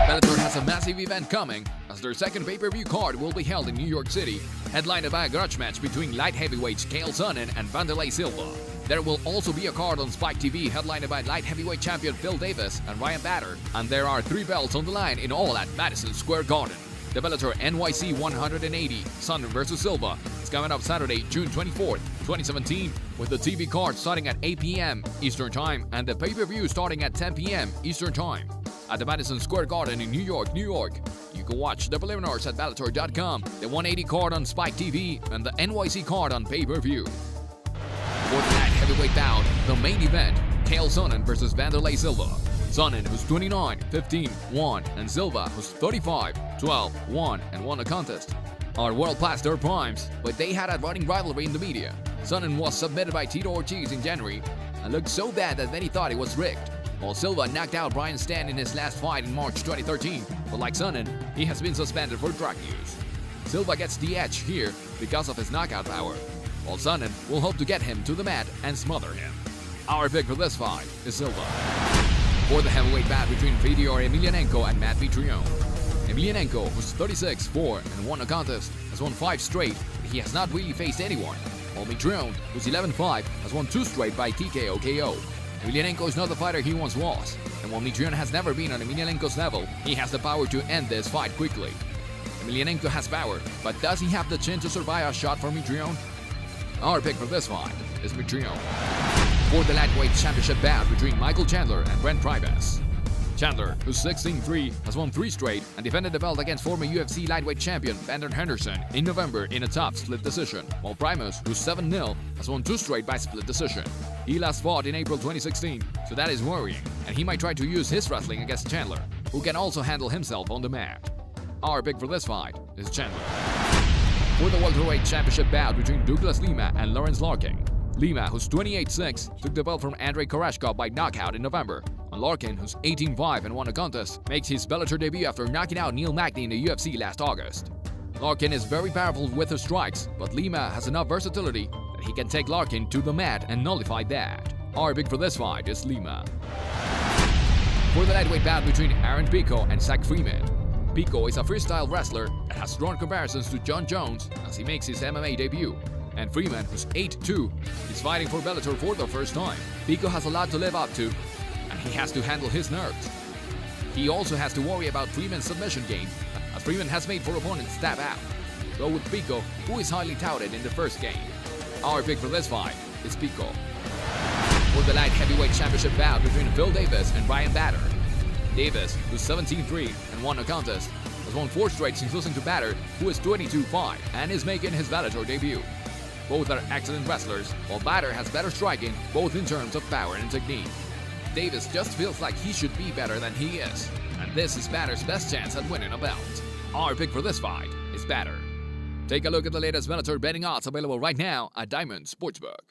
Bellator has a massive event coming, as their second pay-per-view card will be held in New York City, headlined by a grudge match between light heavyweights Sonnen and Silva. There will also be a card on Spike TV headlined by light heavyweight champion Phil Davis and Ryan Bader, and there are 3 belts on the line in all at Madison Square Garden. The Bellator NYC 180 Sonnen vs Silva is coming up Saturday, June 24th, 2017, with the TV card starting at 8 p.m. Eastern Time and the pay-per-view starting at 10 p.m. Eastern Time. At the Madison Square Garden in New York, you can watch the preliminaries at Bellator.com, the 180 card on Spike TV, and the NYC card on pay-per-view. For the light heavyweight bout, the main event, Sonnen vs Silva. Sonnen, who's 29, 15, 1, and Silva, who's 35, 12, 1, and won a contest, are world past their primes, but they had a running rivalry in the media. Sonnen was submitted by Tito Ortiz in January and looked so bad that many thought it was rigged, while Silva knocked out Brian Stann in his last fight in March 2013, but like Sonnen, he has been suspended for drug use. Silva gets the edge here because of his knockout power, while Sonnen will hope to get him to the mat and smother him. Our pick for this fight is Silva. For the heavyweight bout between Fedor Emelianenko and Matt Mitrione. Emelianenko, who's 36, 4, and won a contest, has won 5 straight, but he has not really faced anyone, while Mitrione, who's 11-5, has won 2 straight by TKO KO. Emelianenko is not the fighter he once was, and while Mitrione has never been on Emelianenko's level, he has the power to end this fight quickly. Emelianenko has power, but does he have the chin to survive a shot from Mitrione? Our pick for this fight is Mitrione. For the lightweight championship bout between Michael Chandler and Brent Primus. Chandler, who's 16-3, has won 3 straight and defended the belt against former UFC lightweight champion Brandon Henderson in November in a tough split decision, while Primus, who's 7-0, has won 2 straight by split decision. He last fought in April 2016, so that is worrying, and he might try to use his wrestling against Chandler, who can also handle himself on the mat. Our pick for this fight is Chandler. For the welterweight championship bout between Douglas Lima and Lawrence Larkin. Lima, who's 28-6, took the belt from Andrei Koreshkov by knockout in November, and Larkin, who's 18-5 and won a contest, makes his Bellator debut after knocking out Neil Magny in the UFC last August. Larkin is very powerful with his strikes, but Lima has enough versatility that he can take Larkin to the mat and nullify that. Our pick for this fight is Lima. For the lightweight bout between Aaron Pico and Zach Freeman. Pico is a freestyle wrestler that has drawn comparisons to John Jones as he makes his MMA debut. And Freeman, who's 8-2, is fighting for Bellator for the first time. Pico has a lot to live up to, and he has to handle his nerves. He also has to worry about Freeman's submission game, as Freeman has made 4 opponents tap out. Go with Pico, who is highly touted in the first game. Our pick for this fight is Pico. For the light heavyweight championship bout between Phil Davis and Ryan Bader. Davis, who's 17-3 and won a contest, has won 4 straight since losing to Bader, who is 22-5 and is making his Bellator debut. Both are excellent wrestlers, while Bader has better striking, both in terms of power and technique. Davis just feels like he should be better than he is, and this is Bader's best chance at winning a belt. Our pick for this fight is Bader. Take a look at the latest Bellator betting odds available right now at Diamond Sportsbook.